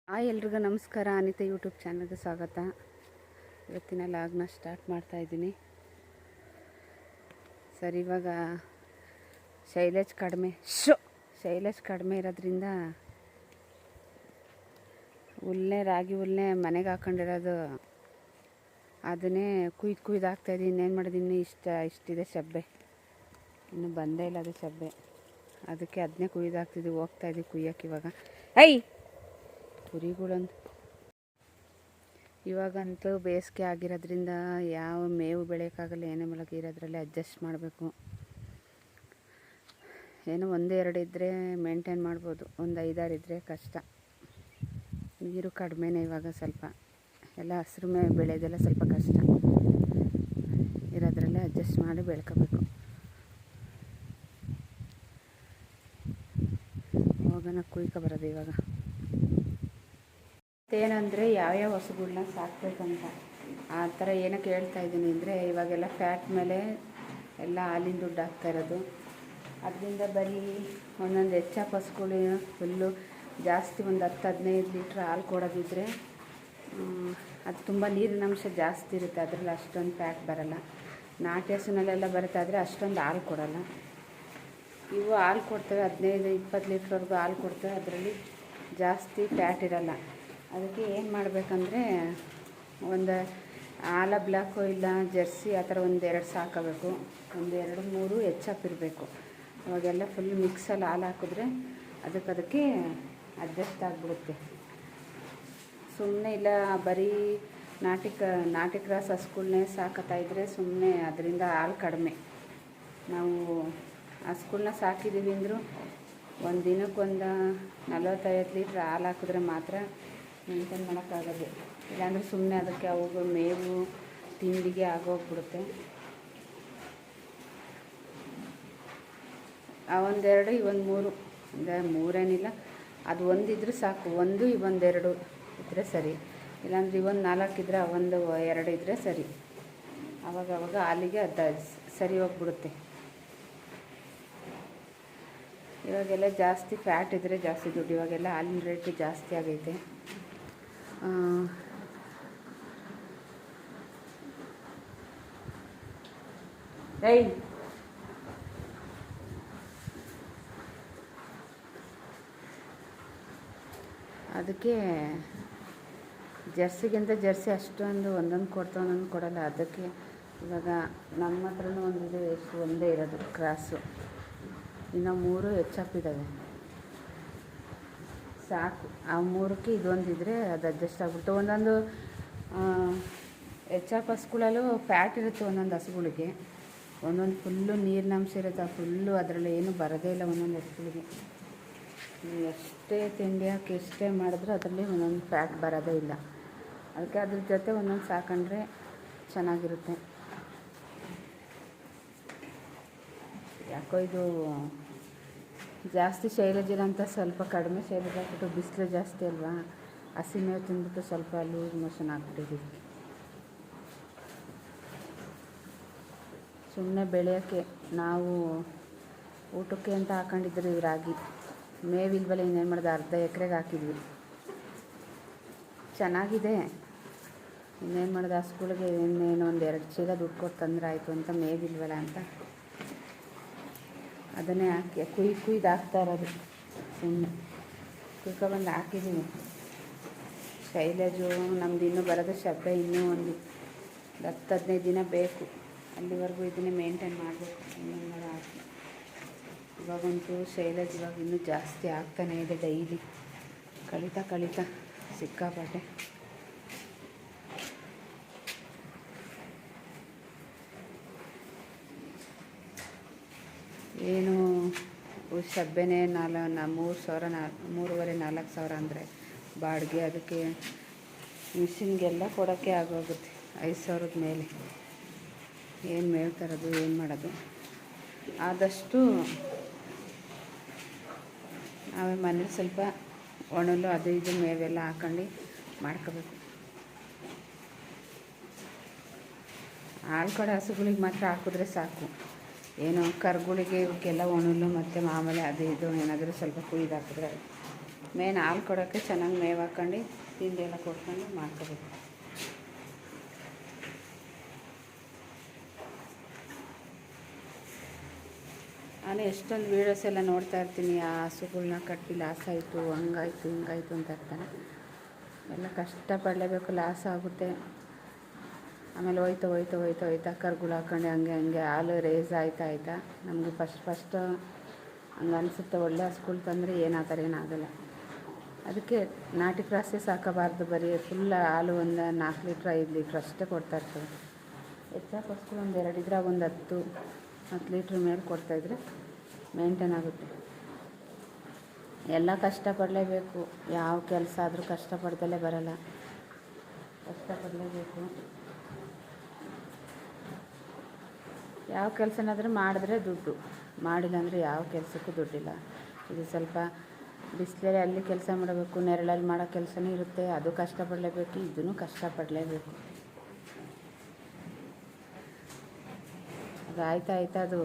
ಎಲ್ರಿಗೂ ನಮಸ್ಕಾರ. ಅನಿತಾ ಯೂಟ್ಯೂಬ್ ಚಾನಲ್ಗೆ ಸ್ವಾಗತ. ಇವತ್ತಿನ ಲಾಗ್ನ ಸ್ಟಾರ್ಟ್ ಮಾಡ್ತಾಯಿದ್ದೀನಿ. ಸರಿ, ಇವಾಗ ಶೈಲೇಜ್ ಕಡಿಮೆ ಇರೋದ್ರಿಂದ ರಾಗಿ ಹುಲ್ಲೇ ಮನೆಗೆ ಹಾಕೊಂಡಿರೋದು, ಅದನ್ನೇ ಕುಯ್ದು ಹಾಕ್ತಾಯಿದ್ದೀನಿ. ಇನ್ನೇನು ಮಾಡಿದ್ದೀನಿ, ಇಷ್ಟಿದೆ ಸಬ್ಬೆ, ಇನ್ನೂ ಬಂದೇ ಇಲ್ಲ ಅದು ಸಬ್ಬೆ. ಅದಕ್ಕೆ ಅದನ್ನೇ ಕುಯ್ದು ಹಾಕ್ತಿದ್ದೀವಿ. ಹೋಗ್ತಾಯಿದ್ದೀವಿ ಕುಯ್ಯೋಕೆ ಇವಾಗ. ಕುರಿಗಳಂತ ಇವಾಗಂತೂ ಬೇಸಿಗೆ ಆಗಿರೋದ್ರಿಂದ ಯಾವ ಮೇವು ಬೆಳೆಯೋಕ್ಕಾಗಲ್ಲ. ಏನೇ ಮೂಲಕ ಇರೋದ್ರಲ್ಲಿ ಅಡ್ಜಸ್ಟ್ ಮಾಡಬೇಕು. ಏನೋ ಒಂದೆರಡು ಇದ್ದರೆ ಮೇಂಟೈನ್ ಮಾಡ್ಬೋದು, ಒಂದು 5-6 ಇದ್ದರೆ ಕಷ್ಟ. ನೀರು ಕಡಿಮೆನೇ ಇವಾಗ, ಸ್ವಲ್ಪ ಎಲ್ಲ ಹಸಿರು ಮೇವು ಬೆಳೆಯೋದೆಲ್ಲ ಸ್ವಲ್ಪ ಕಷ್ಟ. ಇರೋದ್ರಲ್ಲೇ ಅಡ್ಜಸ್ಟ್ ಮಾಡಿ ಬೆಳ್ಕೋಬೇಕು. ಹೋಗೋಣ ಕುಯ್ಕೊ ಬರೋದು ಇವಾಗ. ಏನಂದರೆ ಯಾವ್ಯಾವ ಹಸುಗಳನ್ನ ಸಾಕಬೇಕಂತ ಆ ಥರ ಏನಕ್ಕೆ ಹೇಳ್ತಾ ಇದ್ದೀನಿ ಅಂದರೆ, ಇವಾಗೆಲ್ಲ ಫ್ಯಾಟ್ ಮೇಲೆ ಎಲ್ಲ ಹಾಲಿನ ದುಡ್ಡು ಹಾಕ್ತಾಯಿರೋದು. ಅದರಿಂದ ಬರೀ ಒಂದೊಂದು ಹೆಚ್ಚಾಗಿ ಹಸುಗಳು ಫುಲ್ಲು ಜಾಸ್ತಿ ಒಂದು 10-15 ಲೀಟ್ರ್ ಹಾಲು ಕೊಡೋದಿದ್ರೆ ಅದು ತುಂಬ ನೀರಿನ ಅಂಶ ಜಾಸ್ತಿ ಇರುತ್ತೆ. ಅದರಲ್ಲಿ ಅಷ್ಟೊಂದು ಫ್ಯಾಟ್ ಬರೋಲ್ಲ. ನಾಟಿ ಹಸುನಲ್ಲೆಲ್ಲ ಬರುತ್ತೆ, ಆದರೆ ಅಷ್ಟೊಂದು ಹಾಲು ಕೊಡೋಲ್ಲ. ಇವು ಹಾಲು ಕೊಡ್ತವೆ, 15-20 ಲೀಟ್ರ್ವರೆಗೂ ಹಾಲು ಕೊಡ್ತವೆ. ಅದರಲ್ಲಿ ಜಾಸ್ತಿ ಫ್ಯಾಟ್ ಇರೋಲ್ಲ. ಅದಕ್ಕೆ ಏನು ಮಾಡಬೇಕಂದ್ರೆ, ಒಂದು ಆಲ ಬ್ಲ್ಯಾಕು ಇಲ್ಲ ಜರ್ಸಿ ಆ ಥರ 1-2 ಸಾಕೋಬೇಕು. 1-2-3 ಹೆಚ್ಚಾಪಿರಬೇಕು. ಅವಾಗೆಲ್ಲ ಫುಲ್ ಮಿಕ್ಸಲ್ಲಿ ಹಾಲು ಹಾಕಿದ್ರೆ ಅದಕ್ಕೆ ಅಡ್ಜಸ್ಟ್ ಆಗಿಬಿಡುತ್ತೆ. ಸುಮ್ಮನೆ ಇಲ್ಲ ಬರೀ ನಾಟಿ ಕ್ರಾಸ್ ಹಸುಗಳ್ನೇ ಸಾಕತ್ತಾಯಿದ್ರೆ ಸುಮ್ಮನೆ ಅದರಿಂದ ಹಾಲು ಕಡಿಮೆ. ನಾವು ಹಸುಗಳ್ನ ಸಾಕಿದ್ದೀವಿ ಅಂದರೂ ಒಂದು ದಿನಕ್ಕೆ 40-50 ಲೀಟ್ರ್ ಹಾಲು ಹಾಕಿದ್ರೆ ಮಾತ್ರ ಮೇಂಟೈನ್ ಮಾಡೋಕ್ಕಾಗೋದು. ಇಲ್ಲಾಂದರೆ ಸುಮ್ಮನೆ ಅದಕ್ಕೆ ಅವು ಮೇವು ತಿಂಡಿಗೆ ಆಗೋಗ್ಬಿಡುತ್ತೆ. ಒಂದೆರಡು ಇವೊಂದು 3 ಅಂದರೆ 3ಏನಿಲ್ಲ, ಅದು ಒಂದಿದ್ರೆ ಸಾಕು. 1 ಇವೊಂದು 2 ಇದ್ದರೆ ಸರಿ. ಇಲ್ಲಾಂದರೆ ಇವೊಂದು 4 ಇದ್ದರೆ ಒಂದು 2 ಇದ್ದರೆ ಸರಿ. ಆವಾಗವಾಗ ಹಾಲಿಗೆ ಅದು ಸರಿ ಹೋಗ್ಬಿಡುತ್ತೆ. ಇವಾಗೆಲ್ಲ ಜಾಸ್ತಿ ಫ್ಯಾಟ್ ಇದ್ದರೆ ಜಾಸ್ತಿ ದುಡ್ಡು. ಇವಾಗೆಲ್ಲ ಹಾಲಿನ ರೇಟು ಜಾಸ್ತಿ ಆಗೈತೆ. ಅದಕ್ಕೆ ಜರ್ಸಿ ಅಷ್ಟೊಂದು ಒಂದೊಂದು ಕೊಡ್ತಾ ಒಂದೊಂದು ಕೊಡೋಲ್ಲ. ಅದಕ್ಕೆ ಇವಾಗ ನಮ್ಮ ಹತ್ರನೂ ಒಂದಿದೆ, ಒಂದೇ ಇರೋದು ಕ್ರಾಸು. ಇನ್ನು 3 ಹೆಚ್ಚಾಪಿದ್ದಾವೆ, ಸಾಕು. ಆ 3ಕ್ಕೆ ಇದೊಂದಿದ್ರೆ ಅದು ಅಡ್ಜಸ್ಟ್ ಆಗ್ಬಿಡುತ್ತೆ. ಒಂದೊಂದು ಹೆಚ್ಚಾಪ್ ಹಸುಗಳಲ್ಲೂ ಫ್ಯಾಟ್ ಇರುತ್ತೆ. ಒಂದೊಂದು ಹಸುಗಳಿಗೆ ಒಂದೊಂದು ಫುಲ್ಲು ನೀರಿನಂಶ ಇರುತ್ತೆ. ಫುಲ್ಲು ಅದರಲ್ಲಿ ಏನೂ ಬರೋದೇ ಇಲ್ಲ ಒಂದೊಂದು ಹಸುಗಳಿಗೆ. ಎಷ್ಟೇ ತಿಂಡಿ ಹಾಕಿ ಎಷ್ಟೇ ಮಾಡಿದ್ರೂ ಅದರಲ್ಲಿ ಒಂದೊಂದು ಫ್ಯಾಟ್ ಬರೋದೇ ಇಲ್ಲ. ಅದಕ್ಕೆ ಅದ್ರ ಜೊತೆ ಒಂದೊಂದು ಸಾಕೊಂಡ್ರೆ ಚೆನ್ನಾಗಿರುತ್ತೆ. ಯಾಕೋ ಇದು ಜಾಸ್ತಿ ಶೈಲೇಜ್ ಅಂತ ಸ್ವಲ್ಪ ಕಡಿಮೆ ಶೈಲೇಜ್ ಹಾಕ್ಬಿಟ್ಟು, ಬಿಸಿಲು ಜಾಸ್ತಿ ಅಲ್ವಾ, ಹಸಿ ಮೇವು ತಿಂದ್ಬಿಟ್ಟು ಸ್ವಲ್ಪ ಲೂಸ್ ಮೋಷನ್ ಆಗ್ಬಿಟ್ಟಿದ್ದೀವಿ. ಸುಮ್ಮನೆ ಬೆಳೆಯೋಕ್ಕೆ ನಾವು ಊಟಕ್ಕೆ ಅಂತ ಹಾಕೊಂಡಿದ್ರಿ ರಾಗಿ ಮೇವಿಲ್ವಲ್ಲ, ಇನ್ನೇನು ಮಾಡೋದು, ಅರ್ಧ ಎಕರೆಗೆ ಹಾಕಿದ್ವಿ. ಚೆನ್ನಾಗಿದೆ, ಇನ್ನೇನು ಮಾಡೋದು, ಹಸುಗಳಿಗೆ ಇನ್ನೇನು 1-2 ಚೀಲ ದುಡ್ಡು ಕೊಟ್ಟು ತಂದ್ರೆ ಆಯಿತು ಅಂತ ಮೇವಿಲ್ವಲ್ಲ ಅಂತ ಅದನ್ನೇ ಹಾಕಿ ಕುಯ್ದು ಹಾಕ್ತಾ ಇರೋದು. ಸುಮ್ಮನೆ ಕುಯ್ಕೊಬಂದು ಹಾಕಿದ್ದೀವಿ. ಶೈಲೇಜು ನಮ್ದು ಇನ್ನೂ ಬರೋದು ಸಬ್ಬೆ ಇನ್ನೂ ಒಂದು 10-15 ದಿನ ಬೇಕು. ಅಲ್ಲಿವರೆಗೂ ಇದನ್ನೇ ಮೇಂಟೈನ್ ಮಾಡಬೇಕು. ಇನ್ನೇನು ಮಾಡೋ ಹಾಕಿ ಇವಾಗಂತೂ ಶೈಲೇಜ್ ಇವಾಗ ಇನ್ನೂ ಜಾಸ್ತಿ ಆಗ್ತಾನೇ ಇದೆ. ಡೈಲಿ ಕಳೀತಾ ಸಿಕ್ಕಾಪಟ್ಟೆ. ಏನು ಸಬ್ಬೆನೇ 3,500-4,000 ಅಂದರೆ ಬಾಡಿಗೆ. ಅದಕ್ಕೆ ಮಿಷಿನ್ಗೆಲ್ಲ ಕೊಡೋಕ್ಕೆ ಆಗೋಗುತ್ತೆ 5,000 ಮೇಲೆ. ಏನು ಮೇವು ತರೋದು, ಏನು ಮಾಡೋದು. ಆದಷ್ಟು ನಾವೇ ಮನೇಲಿ ಸ್ವಲ್ಪ ಒಣಲು ಅದು ಇದು ಮೇವೆಲ್ಲ ಹಾಕೊಂಡು ಮಾಡ್ಕೋಬೇಕು. ಹಾಲು ಕೊಡೋ ಹಸುಗಳಿಗೆ ಮಾತ್ರ ಹಾಕಿದ್ರೆ ಸಾಕು. ಏನೋ ಕರುಗಳಿಗೆ ಇವಕ್ಕೆಲ್ಲ ಒಣಲು ಮತ್ತು ಮಾಮೂಲಿ ಅದು ಇದು ಏನಾದರೂ ಸ್ವಲ್ಪ ಕುಯ್ದು ಹಾಕಿದ್ರೆ ಮೇನ್ ಹಾಲು ಕೊಡೋಕ್ಕೆ ಚೆನ್ನಾಗಿ ಮೇವು ಹಾಕ್ಕೊಂಡು ತಿಂಡಿ ಎಲ್ಲ ಕೊಟ್ಕೊಂಡು ಮಾಡ್ಕೋಬೇಕು. ನಾನು ಎಷ್ಟೊಂದು ವೀಡಿಯೋಸ್ ಎಲ್ಲ ನೋಡ್ತಾ ಇರ್ತೀನಿ, ಆ ಹಸುಗಳ್ನ ಕಟ್ಟಿ ಲಾಸ್ ಆಯಿತು, ಹಂಗಾಯಿತು ಹಿಂಗಾಯಿತು ಅಂತ ಇರ್ತಾನೆ. ಎಲ್ಲ ಕಷ್ಟಪಡಲೇಬೇಕು, ಲಾಸ್ ಆಗುತ್ತೆ. ಆಮೇಲೆ ಹೋಯ್ತಾ ಕರುಗಳು ಹಾಕ್ಕೊಂಡು ಹಂಗೆ ಹಾಲು ರೇಸ್ ಆಯ್ತಾ ನಮಗೆ ಫಸ್ಟ್ ಹಂಗೆ ಅನಿಸುತ್ತೆ. ಒಳ್ಳೆ ಹಸುಗಳು ತಂದರೆ ಏನು ಆ ಥರ ಏನಾಗಲ್ಲ. ಅದಕ್ಕೆ ನಾಟಿ ಕ್ರಾಸೇ ಸಾಕಬಾರ್ದು. ಬರೀ ಫುಲ್ ಹಾಲು ಒಂದು 4 ಲೀಟ್ರ್ 5 ಲೀಟ್ರ್ ಅಷ್ಟೇ ಕೊಡ್ತಾಯಿರ್ತವೆ. ಹೆಚ್ಚಾಗಿ ಹಸುಗಳು ಒಂದು 2 ಇದ್ರಾಗ ಒಂದು 10 ಲೀಟ್ರ್ ಮೇಲೆ ಕೊಡ್ತಾಯಿದ್ರೆ ಮೇಂಟೈನ್ ಆಗುತ್ತೆ. ಎಲ್ಲ ಕಷ್ಟಪಡಲೇಬೇಕು. ಯಾವ ಕೆಲಸ ಆದರೂ ಕಷ್ಟಪಡ್ದಲೇ ಬರಲ್ಲ, ಕಷ್ಟಪಡಲೇಬೇಕು. ಯಾವ ಕೆಲಸನಾದರೂ ಮಾಡಿದ್ರೆ ದುಡ್ಡು, ಮಾಡಿಲ್ಲ ಅಂದರೆ ಯಾವ ಕೆಲಸಕ್ಕೂ ದುಡ್ಡಿಲ್ಲ. ಇದು ಸ್ವಲ್ಪ ಬಿಸಿಲಲ್ಲಿ ಅಲ್ಲಿ ಕೆಲಸ ಮಾಡಬೇಕು, ನೆರಳಲ್ಲಿ ಮಾಡೋ ಕೆಲಸನೂ ಇರುತ್ತೆ, ಅದು ಕಷ್ಟಪಡಲೇಬೇಕು, ಇದನ್ನು ಕಷ್ಟಪಡಲೇಬೇಕು. ಅದು ಆಯ್ತಾ ಅದು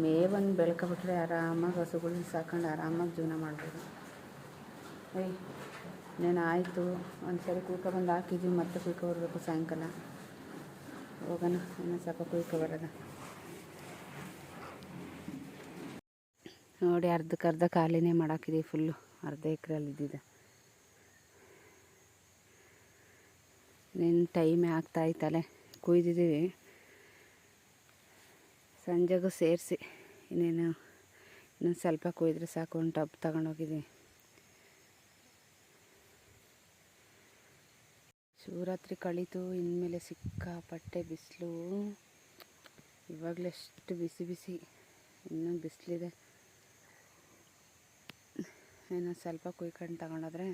ಮೇವನ್ನು ಬೆಳ್ಕೊಬಿಟ್ರೆ ಆರಾಮಾಗಿ ಹಸುಗಳನ್ನ ಸಾಕೊಂಡು ಆರಾಮಾಗಿ ಜೀವನ ಮಾಡ್ಬೋದು. ಇನ್ನೇನು ಆಯಿತು, ಒಂದು ಸರಿ ಕುಯ್ಕೊಬಂದು ಹಾಕಿದ್ವಿ, ಮತ್ತೆ ಕುಯ್ಕೊಬರ್ಬೇಕು ಸಾಯಂಕಾಲ. ಹೋಗೋಣ, ಇನ್ನೂ ಸ್ವಲ್ಪ ಕುಯ್ಕೊಬರೋದ. ನೋಡಿ, ಅರ್ಧಕ್ಕರ್ಧ ಖಾಲಿನೇ ಮಾಡಾಕಿದ್ದೀವಿ. ಫುಲ್ಲು ಅರ್ಧ ಎಕರೆಯಲ್ಲಿ ಇದ್ದಿದೆ. ಇನ್ನೇನು ಟೈಮೇ ಆಗ್ತಾಯಿತ್ತಲೆ ಕುಯ್ದಿದ್ದೀವಿ. ಸಂಜೆಗೂ ಸೇರಿಸಿ ಇನ್ನೊಂದು ಸ್ವಲ್ಪ ಕುಯ್ದ್ರೆ ಸಾಕು. ಒಂದು ಟಬ್ ತಗೊಂಡೋಗಿದ್ದೀವಿ. ಶಿವರಾತ್ರಿ ಕಳೀತು, ಇನ್ಮೇಲೆ ಸಿಕ್ಕಾಪಟ್ಟೆ ಬಿಸಿಲು. ಇವಾಗಲೆಷ್ಟು ಬಿಸಿ ಇನ್ನೂ ಬಿಸಿಲಿದೆ. ಏನೋ ಸ್ವಲ್ಪ ಕುಯ್ಕೊಂಡು ತಗೊಂಡೋದ್ರೆ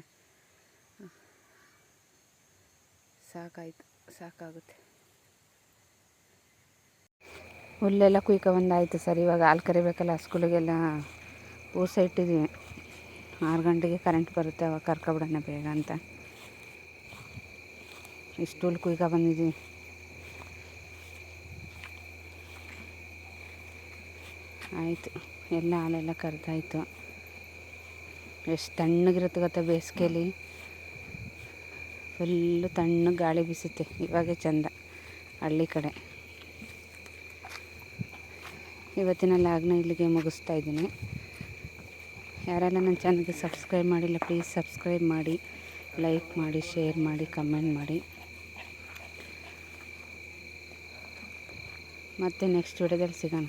ಸಾಕಾಗುತ್ತೆ. ಹುಲ್ಲೆಲ್ಲ ಕುಯ್ಕೊಬಂದಾಯಿತು ಸರ್. ಇವಾಗ ಹಾಲು ಕರಿಬೇಕಲ್ಲ, ಹಸುಗಳಿಗೆಲ್ಲ ಪೂಸ ಇಟ್ಟಿದ್ದೀವಿ. 6 ಗಂಟೆಗೆ ಕರೆಂಟ್ ಬರುತ್ತೆ, ಅವಾಗ ಕರ್ಕೊಬಿಡೋಣ ಬೇಗ ಅಂತ ಇಷ್ಟು ಹುಲ್ಲು ಕುಯ್ಕೊಬಂದಿದ್ದೀವಿ. ಆಯಿತು, ಎಲ್ಲ ಹಾಲೆಲ್ಲ ಕರೆದಾಯಿತು. ಎಷ್ಟು ತಣ್ಣಗಿರುತ್ತೆ ಗೊತ್ತಾ ಬೇಸಿಗೆಯಲ್ಲಿ. ಫುಲ್ಲು ತಣ್ಣಗೆ ಗಾಳಿ ಬೀಸುತ್ತೆ. ಇವಾಗೇ ಚೆಂದ ಹಳ್ಳಿ ಕಡೆ. ಇವತ್ತಿನ ಲಾಗ್ನ ಇಲ್ಲಿಗೆ ಮುಗಿಸ್ತಾ ಇದ್ದೀನಿ. ಯಾರೆಲ್ಲ ನನ್ನ ಚಾನಲ್ಗೆ ಸಬ್ಸ್ಕ್ರೈಬ್ ಮಾಡಿಲ್ಲ, ಪ್ಲೀಸ್ ಸಬ್ಸ್ಕ್ರೈಬ್ ಮಾಡಿ, ಲೈಕ್ ಮಾಡಿ, ಶೇರ್ ಮಾಡಿ, ಕಮೆಂಟ್ ಮಾಡಿ. ಮತ್ತೆ ನೆಕ್ಸ್ಟ್ ವಿಡಿಯೋದಲ್ಲಿ ಸಿಗೋಣ.